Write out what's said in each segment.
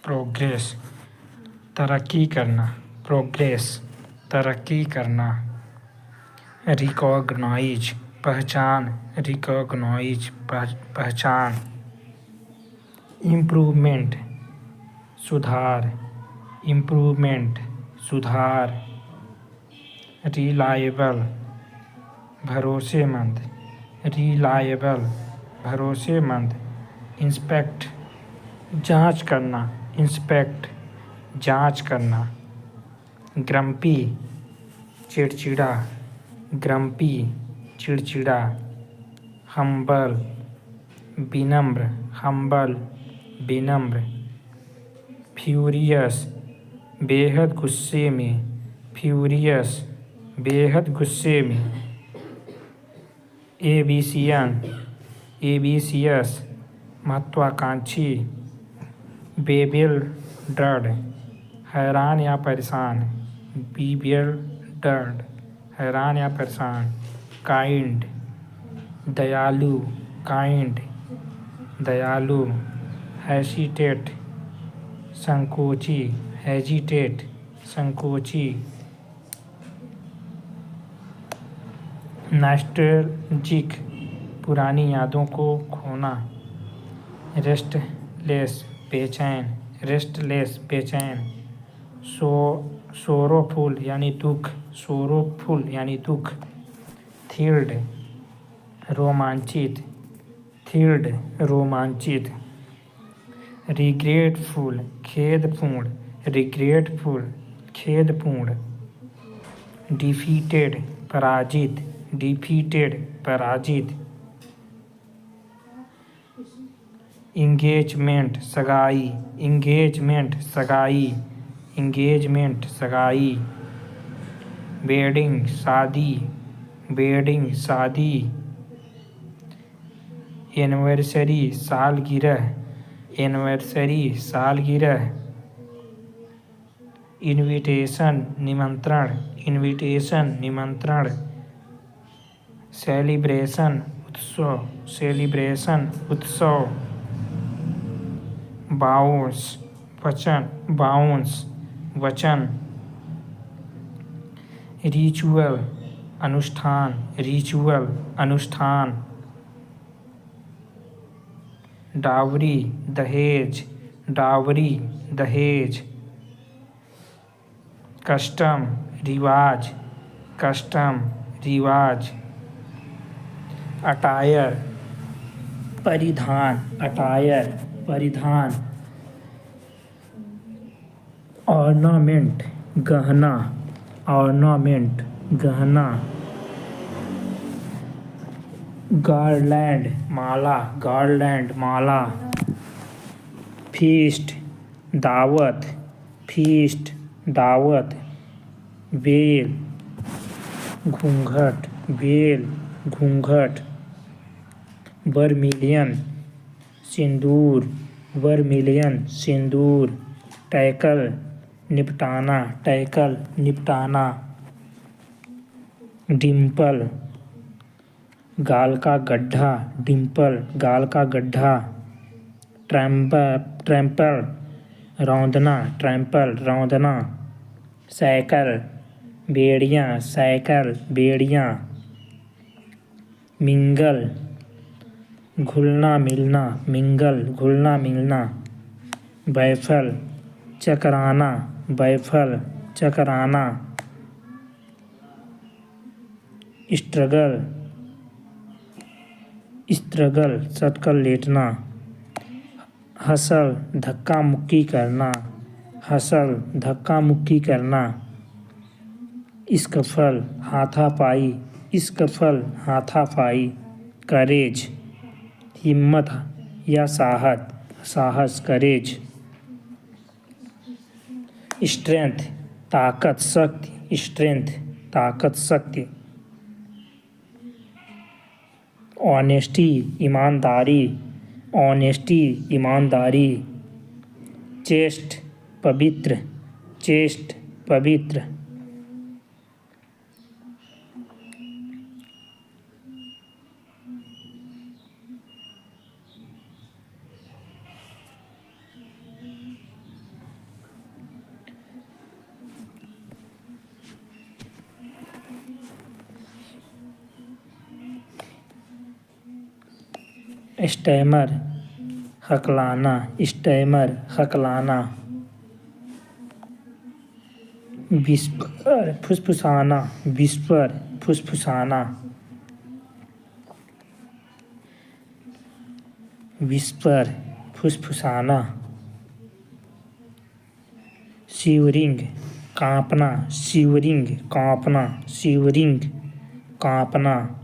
Progress तरक्की करना, progress तरक्की करना। रिकॉग्नाइज पहचान, रिकॉग्नाइज पहचान। इम्प्रूवमेंट सुधार, इम्प्रूवमेंट सुधार। रिलायबल भरोसेमंद, रिलायबल भरोसेमंद। इंस्पेक्ट जांच करना, इंस्पेक्ट जांच करना। ग्रम्पी चिड़चिड़ा, ग्रम्पी चिड़चिड़ा। हम्बल विनम्र, हम्बल विनम्र। फ्यूरियस बेहद गुस्से में, फ्यूरियस बेहद गुस्से में। एबिशियन, एबिशियस महत्वाकांक्षी। बेविल्डर्ड हैरान या परेशान, बेविल्डर्ड हैरान या परेशान। काइंड दयालु, काइंड दयालु। हेसिटेट संकोची, हेजिटेट संकोची। नॉस्टैल्जिक पुरानी यादों को खोना। रेस्टलेस बेचैन, रेस्टलेस बेचैन। सोरोफुल यानी दुख, सोरोफुल यानी दुख। थ्रिल्ड रोमांचित, थ्रिल्ड रोमांचित। रिग्रेटफुल खेदपूर्ण, रिग्रेटफुल खेदपूर्ण। डिफीटेड पराजित, डिफीटेड पराजित। इंगेजमेंट सगाई, इंगेजमेंट सगाई, इंगेजमेंट सगाई। वेडिंग शादी, वेडिंग शादी। एनिवर्सरी सालगिरह, एनिवर्सरी सालगिरह। इनविटेशन निमंत्रण, इनविटेशन निमंत्रण। सेलिब्रेशन उत्सव, सेलिब्रेशन उत्सव। बाउंस वचन, बाउंस वचन। रिचुअल अनुष्ठान, रिचुअल अनुष्ठान। डावरी दहेज, डावरी दहेज। कस्टम रिवाज, कस्टम रिवाज। अटायर परिधान, अटायर परिधान। ऑर्नामेंट गहना, ऑर्नामेंट गहना। गार्लैंड माला, गार्लैंड माला। फीस्ट दावत, फीस्ट दावत। वेल घूंघट, वेल घूंघट। वर्मिलियन सिंदूर, वर्मिलियन सिंदूर। टैकल निपटाना, टैकल निपटाना। डिम्पल गाल का गड्ढा, डिम्पल गाल का गड्ढा। ट्रैम्पल रौंदना, ट्रैम्पल रौंदना। साइकिल बेड़ियाँ, साइकिल बेड़ियाँ। मिंगल घुलना मिलना, मिंगल घुलना मिलना। बैफल चकराना, बैफल चकराना। स्ट्रगल, स्ट्रगल सटकल लेटना। हसल धक्का मुक्की करना, हसल धक्का मुक्की करना। स्कफल हाथापाई, स्कफल हाथापाई। करेज हिम्मत या साहस, साहस करेज। स्ट्रेंथ ताकत शक्ति, स्ट्रेंथ ताकत शक्ति। ऑनेस्टी ईमानदारी, ऑनेस्टी ईमानदारी। चेस्ट पवित्र, चेस्ट पवित्र। स्टैमर हकलाना, स्टैमर हकलाना। विस्पर फुसफुसाना, विस्पर फुसफुसाना। विस्पर फुसफुसाना। शिवरिंग कांपना, शिवरिंग कांपना, शिवरिंग कांपना।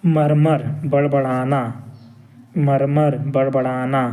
मरमर बड़बड़ाना, मरमर बड़बड़ाना,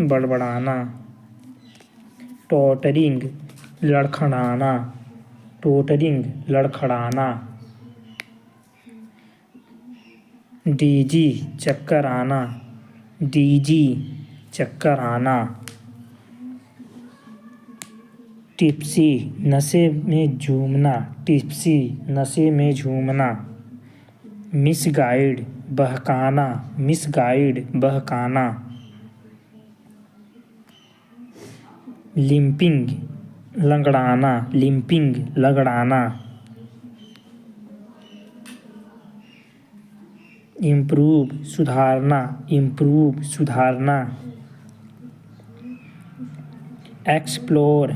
बड़बड़ाना। टॉटरिंग लड़खड़ाना, टॉटरिंग लड़खड़ाना। डीजी चक्कर आना, डीजी चक्कर आना। टिप्सी नशे में झूमना, टिप्सी नशे में झूमना। मिसगाइड बहकाना, मिसगाइड बहकाना। लिंपिंग लंगड़ाना, लिंपिंग लंगड़ाना। इम्प्रूव सुधारना, इम्प्रूव सुधारना। एक्सप्लोर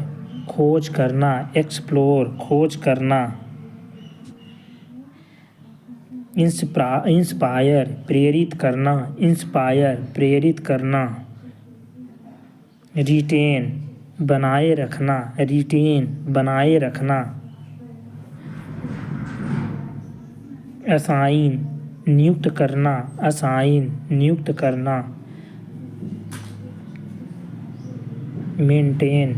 खोज करना, एक्सप्लोर खोज करना। इंस्पायर प्रेरित करना, इंस्पायर प्रेरित करना। रिटेन बनाए रखना, रिटेन बनाए रखना। असाइन नियुक्त करना, असाइन नियुक्त करना। मेंटेन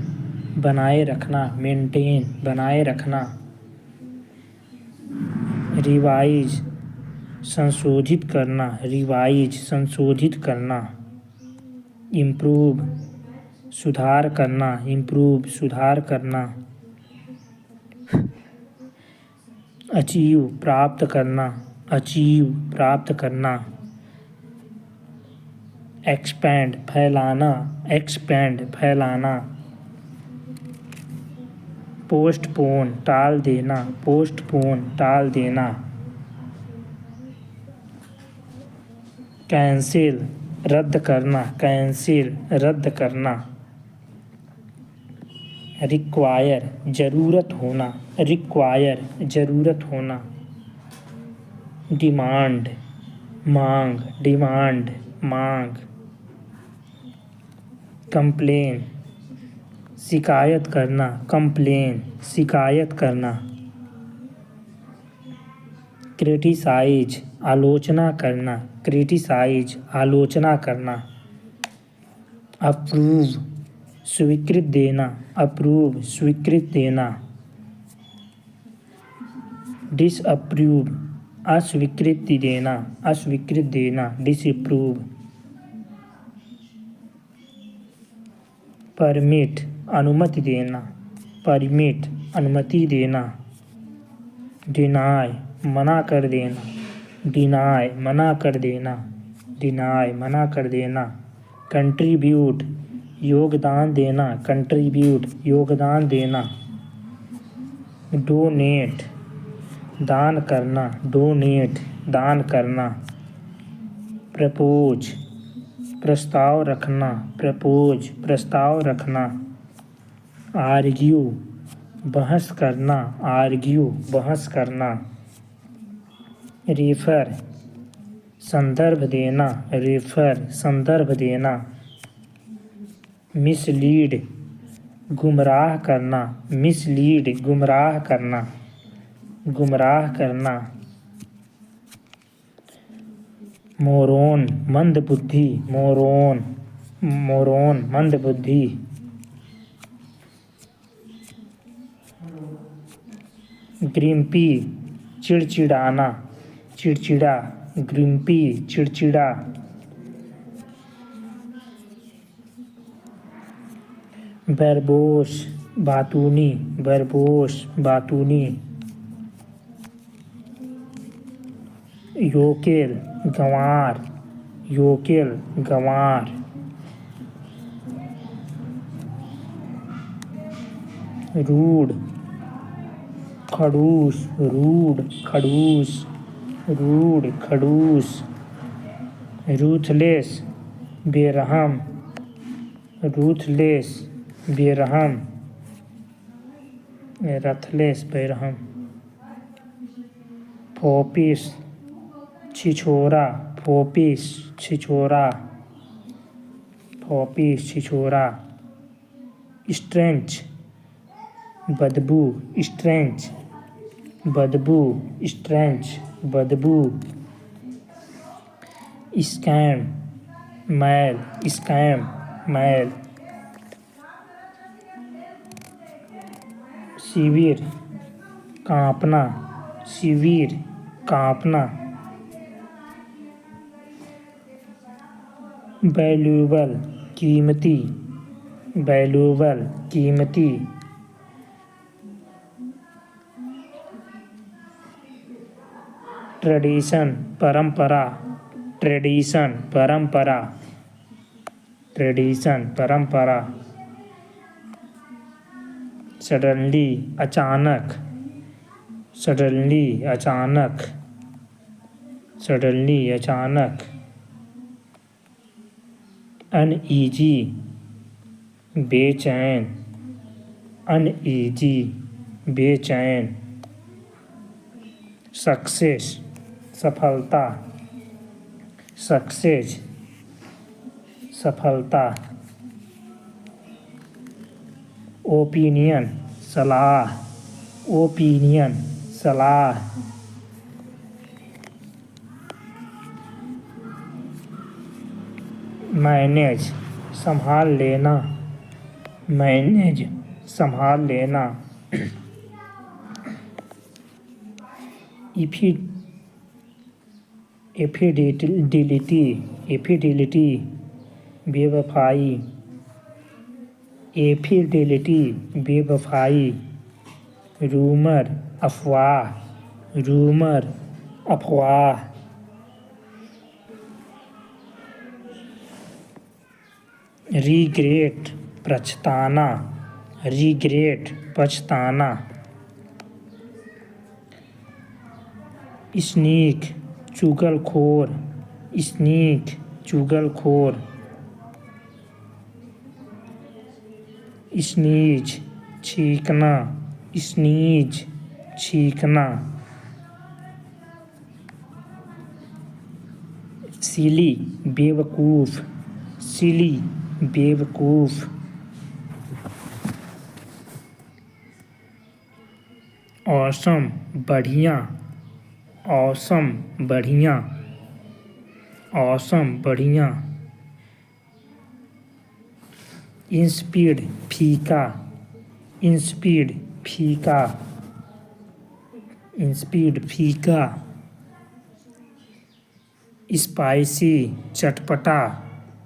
बनाए रखना, मेंटेन बनाए रखना। रिवाइज संशोधित करना, रिवाइज संशोधित करना। इम्प्रूव सुधार करना, इम्प्रूव सुधार करना। अचीव प्राप्त करना, अचीव प्राप्त करना। एक्सपैंड फैलाना, एक्सपैंड फैलाना। पोस्टपोन टाल देना, पोस्टपोन टाल देना। कैंसिल रद्द करना, कैंसिल रद्द करना। रिक्वायर जरूरत होना, रिक्वायर जरूरत होना। डिमांड मांग, डिमांड मांग। कंप्लेन शिकायत करना, कंप्लेन शिकायत करना। क्रिटिसाइज आलोचना करना, क्रिटिसाइज आलोचना करना। अप्रूव स्वीकृत देना, अप्रूव स्वीकृत देना। डिसअप्रूव अस्वीकृति देना, अस्वीकृत देना। डिसअप्रूव। परमिट अनुमति देना, परमिट अनुमति देना। डिनाय मना कर देना, डिनाय मना कर देना, डिनाय मना कर देना। कंट्रीब्यूट योगदान देना, कंट्रीब्यूट योगदान देना। डोनेट दान करना, डोनेट दान करना। प्रपोज प्रस्ताव रखना, प्रपोज प्रस्ताव रखना। आर्ग्यू बहस करना, आर्ग्यू बहस करना। रेफर संदर्भ देना, रेफर संदर्भ देना। मिसलीड गुमराह करना, मिसलीड गुमराह करना, गुमराह करना। मोरोन मंदबुद्धि, मोरोन मोरोन मंदबुद्धि। ग्रिम्पी चिड़चिड़ाना, चिड़चिड़ा, ग्रिम्पी चिड़चिड़ा। बरबोस बातूनी, बरबोस बातूनी। योकेल गंवार, योकेल गंवार। रूड खड़ूस, रूड, खड़ूस, रूड, खड़ूस। रूथलेस, बेरहम, रूथलेस, बेरहम। रथलेस, बेरहम। फोपिस, छिछोरा, फोपिस, छिछोरा, फोपिस, छिछोरा। स्ट्रेंच, बदबू, स्ट्रेंच, बदबू, स्ट्रेंच, बदबू। स्कैम, मैल, स्कैम, मैल। शिविर, कांपना, शिविर, कांपना। वैल्यूएबल, कीमती, वैल्यूएबल, कीमती। ट्रेडिशन, परंपरा, ट्रेडिशन, परंपरा, ट्रेडिशन, परंपरा। सडनली, अचानक, सडनली, अचानक, सडनली, अचानक। अनईजी, बेचैन, अनईजी, बेचैन। सक्सेस, सफलता, सक्सेस, सफलता। ओपिनियन, सलाह, ओपिनियन, सलाह। मैनेज, संभाल लेना, मैनेज, संभाल लेना। एफिडेलिटी, एफिडेलिटी, बेवफाई, एफिडेलिटी, बेवफाई। रूमर, अफवाह, रूमर, अफवाह। रिग्रेट, पछताना, रिग्रेट, पछताना। स्नीक, चुगलखोर, स्नीक, चुगलखोर। स्नीज, छींकना, स्नीज, छींकना। सिली, बेवकूफ, सिली, बेवकूफ। औसम, बढ़िया, औसम, बढ़िया, औसम, बढ़िया। इंस्पीड, फीका, इंस्पीड, फीका, इंस्पीड, फीका। स्पाइसी, चटपटा,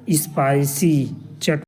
स्पाइसी, चट